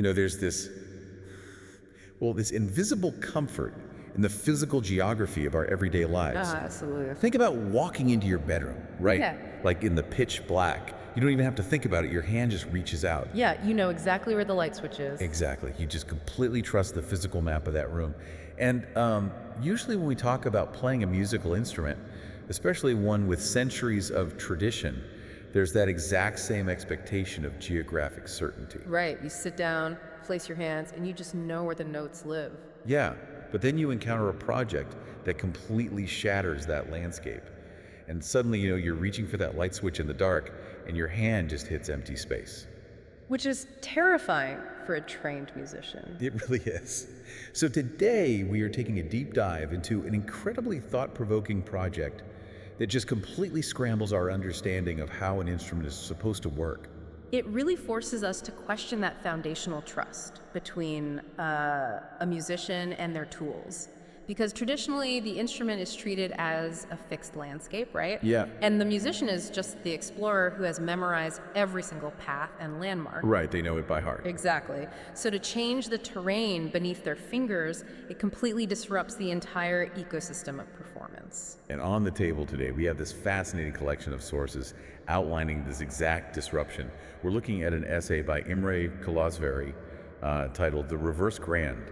There's this invisible comfort in the physical geography of our everyday lives. Absolutely. Think about walking into your bedroom, right? Yeah. Like in the pitch black. You don't even have to think about it. Your hand just reaches out. Yeah, you know exactly where the light switch is. Exactly. You just completely trust the physical map of that room. And usually when we talk about playing a musical instrument, especially one with centuries of tradition, there's that exact same expectation of geographic certainty. Right, you sit down, place your hands, and you just know where the notes live. Yeah, but then you encounter a project that completely shatters that landscape. And suddenly, you're reaching for that light switch in the dark, and your hand just hits empty space. Which is terrifying for a trained musician. It really is. So today, we are taking a deep dive into an incredibly thought-provoking project that just completely scrambles our understanding of how an instrument is supposed to work. It really forces us to question that foundational trust between a musician and their tools. Because traditionally, the instrument is treated as a fixed landscape, right? Yeah. And the musician is just the explorer who has memorized every single path and landmark. Right, they know it by heart. Exactly. So to change the terrain beneath their fingers, it completely disrupts the entire ecosystem of performance. And on the table today, we have this fascinating collection of sources outlining this exact disruption. We're looking at an essay by Imre Kolozsvary titled "The Reverse Grand: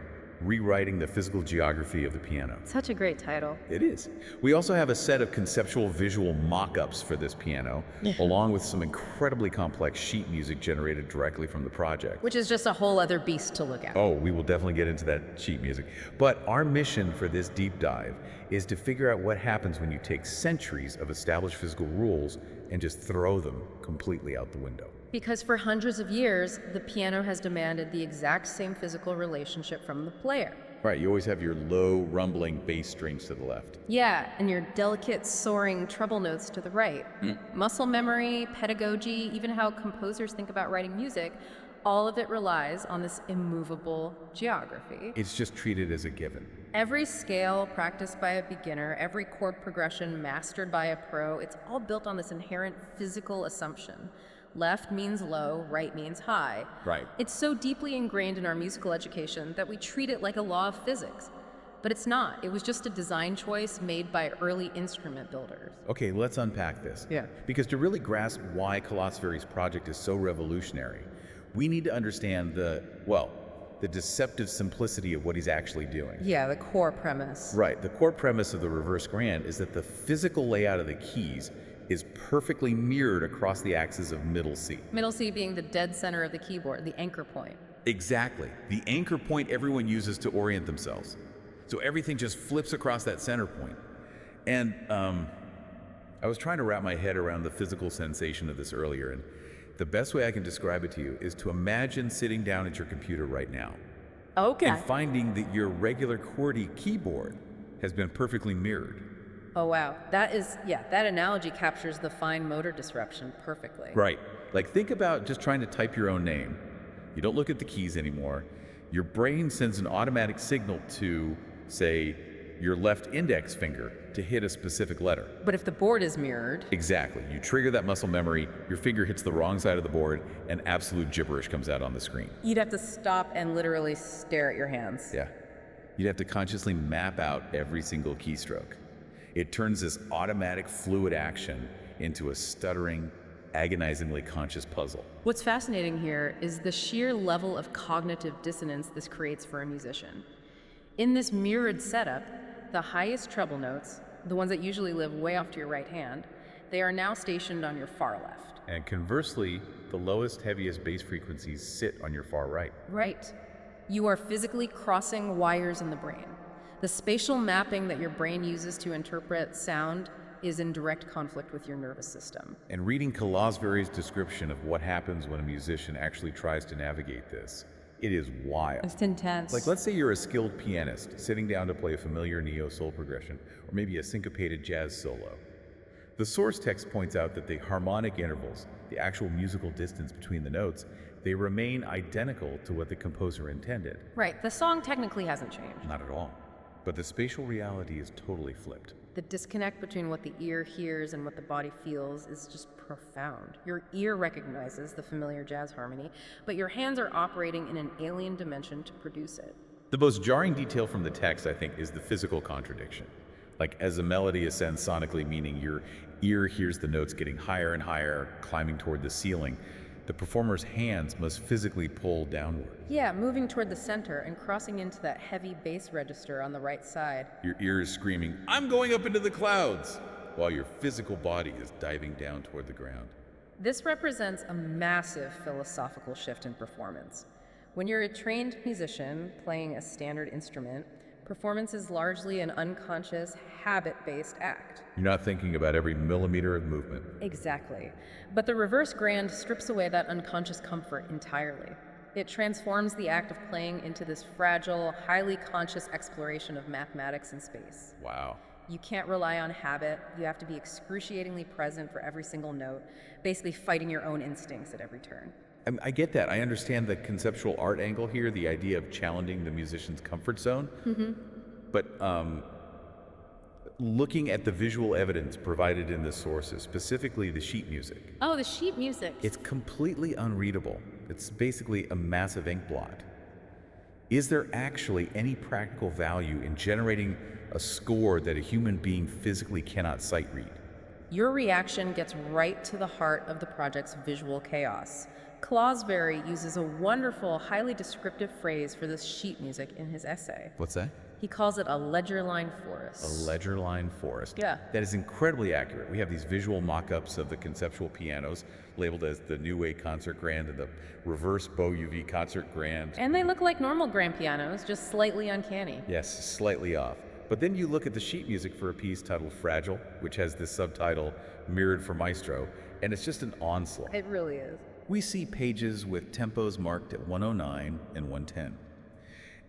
Rewriting the Physical Geography of the Piano." Such a great title. It is. We also have a set of conceptual visual mock-ups for this piano, along with some incredibly complex sheet music generated directly from the project. Which is just a whole other beast to look at. Oh, we will definitely get into that sheet music. But our mission for this deep dive is to figure out what happens when you take centuries of established physical rules and just throw them completely out the window. Because for hundreds of years, the piano has demanded the exact same physical relationship from the player. Right, you always have your low, rumbling bass strings to the left. Yeah, and your delicate, soaring treble notes to the right. Muscle memory, pedagogy, even how composers think about writing music, all of it relies on this immovable geography. It's just treated as a given. Every scale practiced by a beginner, every chord progression mastered by a pro, it's all built on this inherent physical assumption. Left means low, right means high. Right. It's so deeply ingrained in our musical education that we treat it like a law of physics. But it's not. It was just a design choice made by early instrument builders. Okay, let's unpack this. Yeah. Because to really grasp why Kolozsvary's project is so revolutionary, we need to understand the deceptive simplicity of what he's actually doing. Yeah, the core premise. Right. The core premise of the reverse grand is that the physical layout of the keys is perfectly mirrored across the axis of middle C. Middle C being the dead center of the keyboard, the anchor point. Exactly. The anchor point everyone uses to orient themselves. So everything just flips across that center point. And I was trying to wrap my head around the physical sensation of this earlier, and the best way I can describe it to you is to imagine sitting down at your computer right now. Okay. And finding that your regular QWERTY keyboard has been perfectly mirrored. Oh, wow. That analogy captures the fine motor disruption perfectly. Right. Like, think about just trying to type your own name. You don't look at the keys anymore. Your brain sends an automatic signal to, say, your left index finger to hit a specific letter. But if the board is mirrored... Exactly. You trigger that muscle memory, your finger hits the wrong side of the board, and absolute gibberish comes out on the screen. You'd have to stop and literally stare at your hands. Yeah. You'd have to consciously map out every single keystroke. It turns this automatic fluid action into a stuttering, agonizingly conscious puzzle. What's fascinating here is the sheer level of cognitive dissonance this creates for a musician. In this mirrored setup, the highest treble notes, the ones that usually live way off to your right hand, they are now stationed on your far left. And conversely, the lowest, heaviest bass frequencies sit on your far right. Right. You are physically crossing wires in the brain. The spatial mapping that your brain uses to interpret sound is in direct conflict with your nervous system. And reading Kolozsvary's description of what happens when a musician actually tries to navigate this, it is wild. It's intense. Like, let's say you're a skilled pianist sitting down to play a familiar neo-soul progression, or maybe a syncopated jazz solo. The source text points out that the harmonic intervals, the actual musical distance between the notes, they remain identical to what the composer intended. Right, the song technically hasn't changed. Not at all. But the spatial reality is totally flipped. The disconnect between what the ear hears and what the body feels is just profound. Your ear recognizes the familiar jazz harmony, but your hands are operating in an alien dimension to produce it. The most jarring detail from the text, I think, is the physical contradiction. Like, as a melody ascends sonically, meaning your ear hears the notes getting higher and higher, climbing toward the ceiling, the performer's hands must physically pull downward. Yeah, moving toward the center and crossing into that heavy bass register on the right side. Your ear is screaming, "I'm going up into the clouds," while your physical body is diving down toward the ground. This represents a massive philosophical shift in performance. When you're a trained musician playing a standard instrument, performance is largely an unconscious, habit-based act. You're not thinking about every millimeter of movement. Exactly. But the reverse grand strips away that unconscious comfort entirely. It transforms the act of playing into this fragile, highly conscious exploration of mathematics and space. Wow. You can't rely on habit. You have to be excruciatingly present for every single note, basically fighting your own instincts at every turn. I get that. I understand the conceptual art angle here, the idea of challenging the musician's comfort zone. But looking at the visual evidence provided in the sources, specifically the sheet music, Oh, the sheet music. it's completely unreadable. It's basically a massive ink blot. Is there actually any practical value in generating a score that a human being physically cannot sight read? Your reaction gets right to the heart of the project's visual chaos. Kolozsvary uses a wonderful, highly descriptive phrase for this sheet music in his essay. What's that? He calls it a ledger line A forest. ledger line forest. Yeah. That is incredibly accurate. We have these visual mock-ups of the conceptual pianos labeled as the New Way Concert Grand and the reverse Beau UV Concert Grand. And they look like normal grand pianos, just slightly uncanny. Yes, slightly off. But then you look at the sheet music for a piece titled Fragile, which has this subtitle, Mirrored for Maestro, and it's just an onslaught. It really is. We see pages with tempos marked at 109 and 110.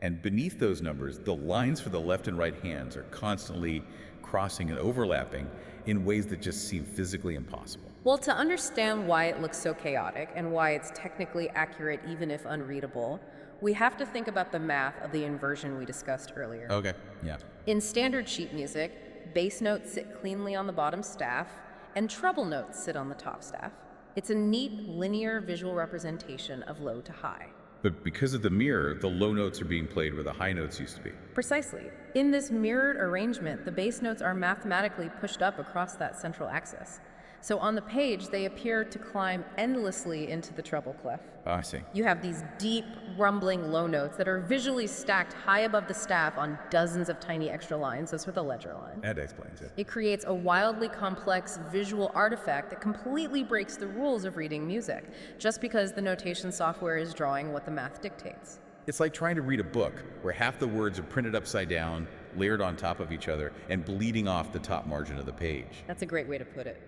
And beneath those numbers, the lines for the left and right hands are constantly crossing and overlapping in ways that just seem physically impossible. Well, to understand why it looks so chaotic and why it's technically accurate even if unreadable, we have to think about the math of the inversion we discussed earlier. Okay, yeah. In standard sheet music, bass notes sit cleanly on the bottom staff, and treble notes sit on the top staff. It's a neat, linear visual representation of low to high. But because of the mirror, the low notes are being played where the high notes used to be. Precisely. In this mirrored arrangement, the bass notes are mathematically pushed up across that central axis. So on the page, they appear to climb endlessly into the treble clef. Oh, I see. You have these deep, rumbling low notes that are visually stacked high above the staff on dozens of tiny extra lines. Those are the ledger line. That explains it. It creates a wildly complex visual artifact that completely breaks the rules of reading music, just because the notation software is drawing what the math dictates. It's like trying to read a book where half the words are printed upside down, layered on top of each other, and bleeding off the top margin of the page. That's a great way to put it.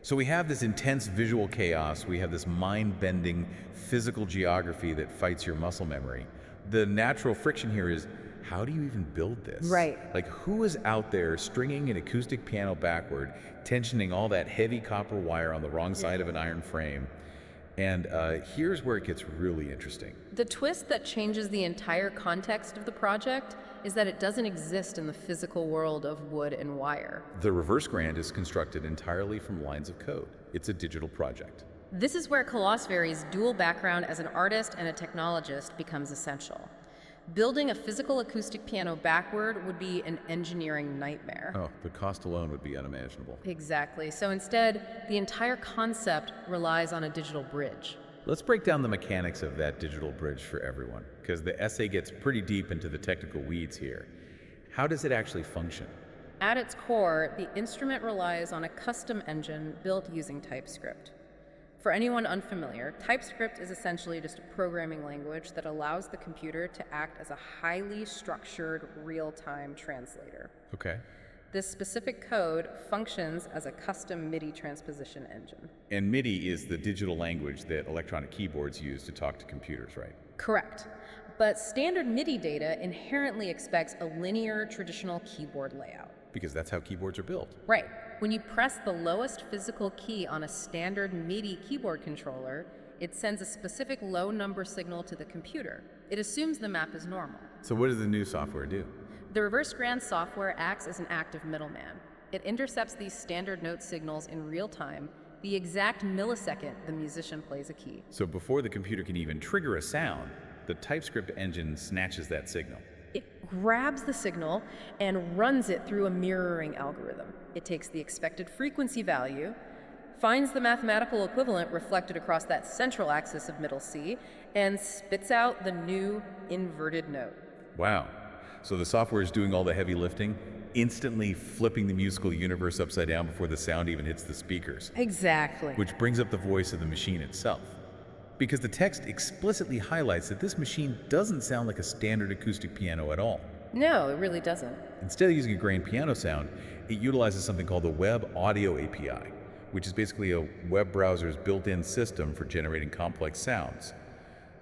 So we have this intense visual chaos, we have this mind-bending physical geography that fights your muscle memory. The natural friction here is, how do you even build this? Right. Like, who is out there stringing an acoustic piano backward, tensioning all that heavy copper wire on the wrong side of an iron frame? And here's where it gets really interesting. The twist that changes the entire context of the project is that it doesn't exist in the physical world of wood and wire. The reverse grand is constructed entirely from lines of code. It's a digital project. This is where Kolozsvary's dual background as an artist and a technologist becomes essential. Building a physical acoustic piano backward would be an engineering nightmare. Oh, the cost alone would be unimaginable. Exactly. So instead, the entire concept relies on a digital bridge. Let's break down the mechanics of that digital bridge for everyone, because the essay gets pretty deep into the technical weeds here. How does it actually function? At its core, the instrument relies on a custom engine built using TypeScript. For anyone unfamiliar, TypeScript is essentially just a programming language that allows the computer to act as a highly structured, real-time translator. Okay. This specific code functions as a custom MIDI transposition engine. And MIDI is the digital language that electronic keyboards use to talk to computers, right? Correct. But standard MIDI data inherently expects a linear, traditional keyboard layout. Because that's how keyboards are built. Right. When you press the lowest physical key on a standard MIDI keyboard controller, it sends a specific low number signal to the computer. It assumes the map is normal. So what does the new software do? The reverse grand software acts as an active middleman. It intercepts these standard note signals in real time, the exact millisecond the musician plays a key. So before the computer can even trigger a sound, the TypeScript engine snatches that signal. It grabs the signal and runs it through a mirroring algorithm. It takes the expected frequency value, finds the mathematical equivalent reflected across that central axis of middle C, and spits out the new inverted note. Wow. So the software is doing all the heavy lifting, instantly flipping the musical universe upside down before the sound even hits the speakers. Exactly. Which brings up the voice of the machine itself. Because the text explicitly highlights that this machine doesn't sound like a standard acoustic piano at all. No, it really doesn't. Instead of using a grand piano sound, it utilizes something called the Web Audio API, which is basically a web browser's built-in system for generating complex sounds,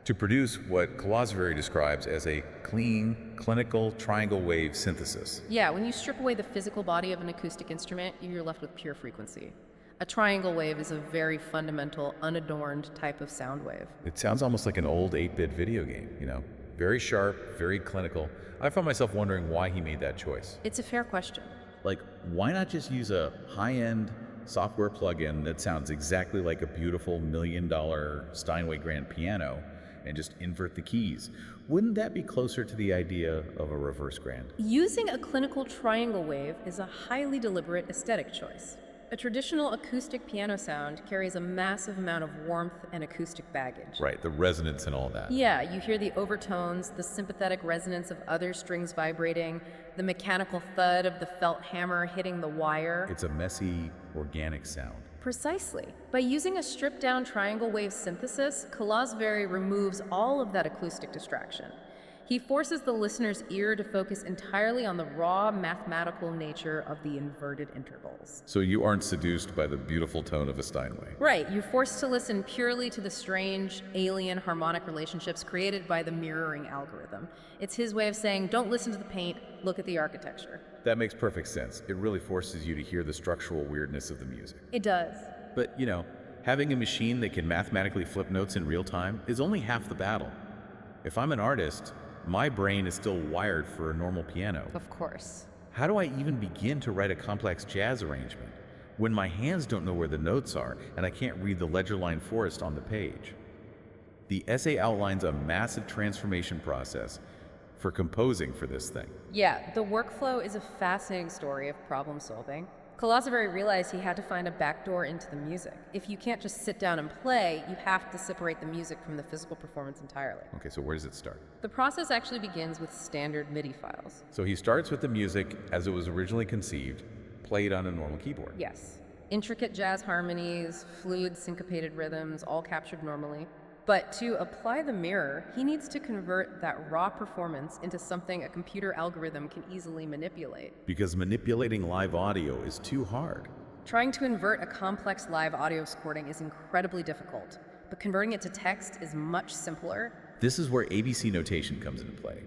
to produce what Kolozsvary describes as a clean, clinical triangle wave synthesis. Yeah, when you strip away the physical body of an acoustic instrument, you're left with pure frequency. A triangle wave is a very fundamental, unadorned type of sound wave. It sounds almost like an old 8-bit video game, you know? Very sharp, very clinical. I found myself wondering why he made that choice. It's a fair question. Like, why not just use a high-end software plugin that sounds exactly like a beautiful $1 million Steinway grand piano and just invert the keys? Wouldn't that be closer to the idea of a reverse grand? Using a clinical triangle wave is a highly deliberate aesthetic choice. A traditional acoustic piano sound carries a massive amount of warmth and acoustic baggage. Right, the resonance and all that. Yeah, you hear the overtones, the sympathetic resonance of other strings vibrating, the mechanical thud of the felt hammer hitting the wire. It's a messy, organic sound. Precisely. By using a stripped-down triangle wave synthesis, Kolozsvary removes all of that acoustic distraction. He forces the listener's ear to focus entirely on the raw mathematical nature of the inverted intervals. So you aren't seduced by the beautiful tone of a Steinway. Right, you're forced to listen purely to the strange, alien harmonic relationships created by the mirroring algorithm. It's his way of saying, don't listen to the paint, look at the architecture. That makes perfect sense. It really forces you to hear the structural weirdness of the music. It does. But, you know, having a machine that can mathematically flip notes in real time is only half the battle. If I'm an artist, my brain is still wired for a normal piano. Of course. How do I even begin to write a complex jazz arrangement when my hands don't know where the notes are and I can't read the ledger line forest on the page? The essay outlines a massive transformation process for composing for this thing. Yeah, the workflow is a fascinating story of problem solving. Kolozsvary realized he had to find a backdoor into the music. If you can't just sit down and play, you have to separate the music from the physical performance entirely. Okay, so where does it start? The process actually begins with standard MIDI files. So he starts with the music as it was originally conceived, played on a normal keyboard. Yes. Intricate jazz harmonies, fluid syncopated rhythms, all captured normally. But to apply the mirror, he needs to convert that raw performance into something a computer algorithm can easily manipulate. Because manipulating live audio is too hard. Trying to invert a complex live audio recording is incredibly difficult, but converting it to text is much simpler. This is where ABC notation comes into play.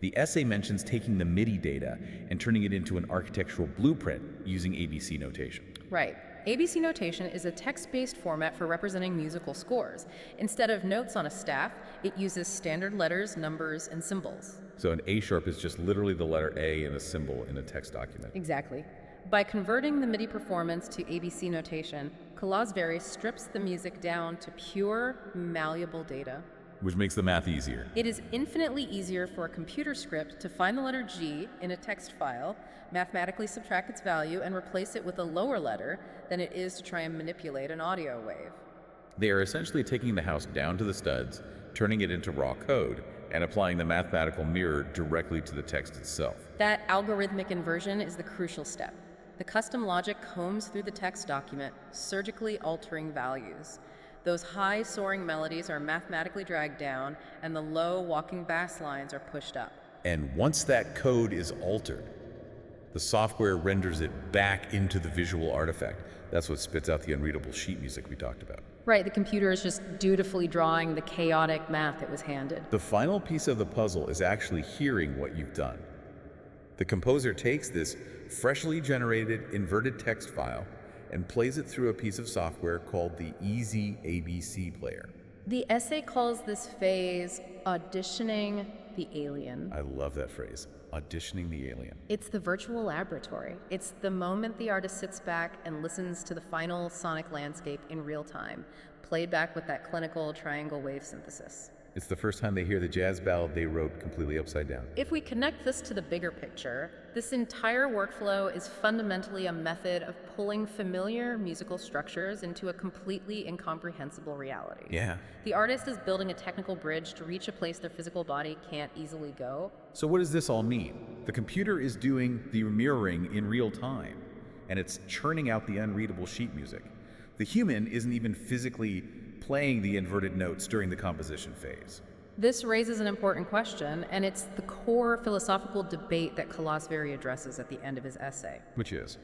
The essay mentions taking the MIDI data and turning it into an architectural blueprint using ABC notation. Right. ABC notation is a text-based format for representing musical scores. Instead of notes on a staff, it uses standard letters, numbers, and symbols. So an A sharp is just literally the letter A and a symbol in a text document. Exactly. By converting the MIDI performance to ABC notation, Kolozsvary strips the music down to pure, malleable data. Which makes the math easier. It is infinitely easier for a computer script to find the letter G in a text file, mathematically subtract its value, and replace it with a lower letter than it is to try and manipulate an audio wave. They are essentially taking the house down to the studs, turning it into raw code, and applying the mathematical mirror directly to the text itself. That algorithmic inversion is the crucial step. The custom logic combs through the text document, surgically altering values. Those high soaring melodies are mathematically dragged down, and the low walking bass lines are pushed up. And once that code is altered, the software renders it back into the visual artifact. That's what spits out the unreadable sheet music we talked about. Right, the computer is just dutifully drawing the chaotic math it was handed. The final piece of the puzzle is actually hearing what you've done. The composer takes this freshly generated inverted text file and plays it through a piece of software called the Easy ABC Player. The essay calls this phase auditioning the alien. I love that phrase. auditioning the alien. It's the virtual laboratory. It's the moment the artist sits back and listens to the final sonic landscape in real time, played back with that clinical triangle wave synthesis. It's the first time they hear the jazz ballad they wrote completely upside down. If we connect this to the bigger picture, this entire workflow is fundamentally a method of pulling familiar musical structures into a completely incomprehensible reality. Yeah. The artist is building a technical bridge to reach a place their physical body can't easily go. So what does this all mean? The computer is doing the mirroring in real time, and it's churning out the unreadable sheet music. The human isn't even physically playing the inverted notes during the composition phase. This raises an important question, and it's the core philosophical debate that Kolozsvary addresses at the end of his essay. Which is?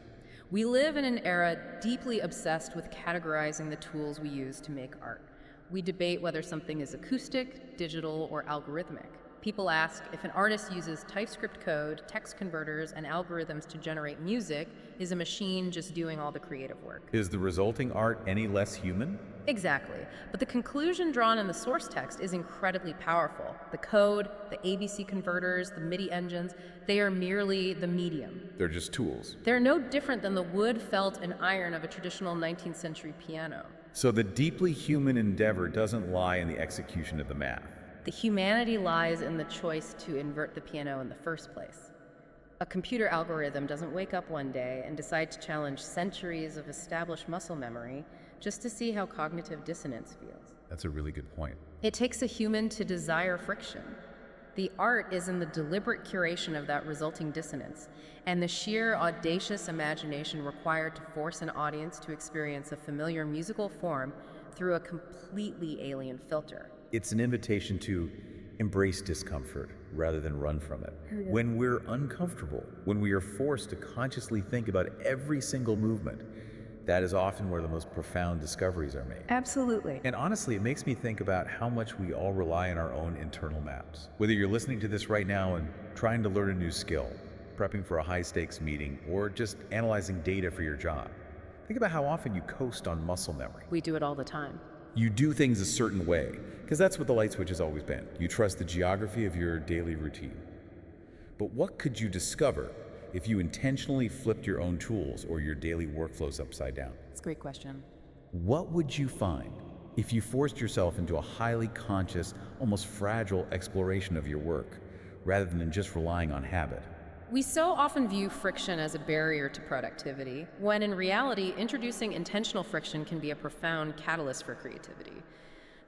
We live in an era deeply obsessed with categorizing the tools we use to make art. We debate whether something is acoustic, digital, or algorithmic. People ask if an artist uses TypeScript code, text converters, and algorithms to generate music, is a machine just doing all the creative work? Is the resulting art any less human? Exactly. But the conclusion drawn in the source text is incredibly powerful. The code, the ABC converters, the MIDI engines, they are merely the medium. They're just tools. They're no different than the wood, felt, and iron of a traditional 19th century piano. So the deeply human endeavor doesn't lie in the execution of the math. The humanity lies in the choice to invert the piano in the first place. A computer algorithm doesn't wake up one day and decide to challenge centuries of established muscle memory just to see how cognitive dissonance feels. That's a really good point. It takes a human to desire friction. The art is in the deliberate curation of that resulting dissonance, and the sheer audacious imagination required to force an audience to experience a familiar musical form through a completely alien filter. It's an invitation to embrace discomfort rather than run from it. When we're uncomfortable, when we are forced to consciously think about every single movement, that is often where the most profound discoveries are made. Absolutely. And honestly, it makes me think about how much we all rely on our own internal maps. Whether you're listening to this right now and trying to learn a new skill, prepping for a high-stakes meeting, or just analyzing data for your job, think about how often you coast on muscle memory. We do it all the time. You do things a certain way, because that's what the light switch has always been. You trust the geography of your daily routine. But what could you discover if you intentionally flipped your own tools or your daily workflows upside down? That's a great question. What would you find if you forced yourself into a highly conscious, almost fragile exploration of your work, rather than just relying on habit? We so often view friction as a barrier to productivity, when in reality, introducing intentional friction can be a profound catalyst for creativity.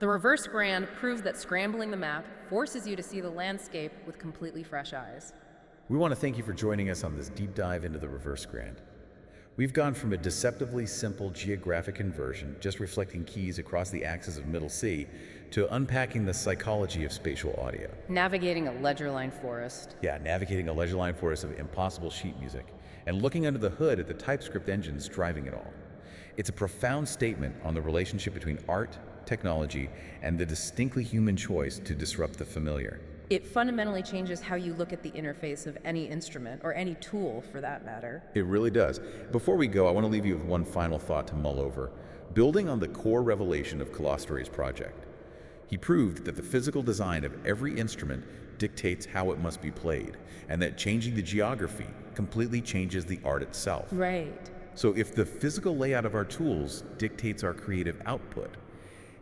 The reverse grand proves that scrambling the map forces you to see the landscape with completely fresh eyes. We want to thank you for joining us on this deep dive into the reverse grand. We've gone from a deceptively simple geographic inversion, just reflecting keys across the axis of middle C, to unpacking the psychology of spatial audio. Navigating a ledger line forest. Yeah, navigating a ledger line forest of impossible sheet music, and looking under the hood at the TypeScript engines driving it all. It's a profound statement on the relationship between art, technology, and the distinctly human choice to disrupt the familiar. It fundamentally changes how you look at the interface of any instrument, or any tool for that matter. It really does. Before we go, I want to leave you with one final thought to mull over. Building on the core revelation of Kolozsvary's project, he proved that the physical design of every instrument dictates how it must be played, and that changing the geography completely changes the art itself. Right. So if the physical layout of our tools dictates our creative output,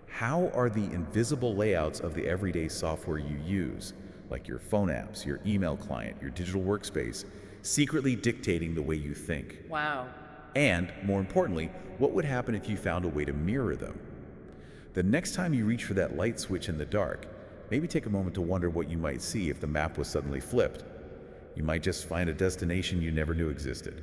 how are the invisible layouts of the everyday software you use, like your phone apps, your email client, your digital workspace, secretly dictating the way you think? Wow. And, more importantly, what would happen if you found a way to mirror them? The next time you reach for that light switch in the dark, maybe take a moment to wonder what you might see if the map was suddenly flipped. You might just find a destination you never knew existed.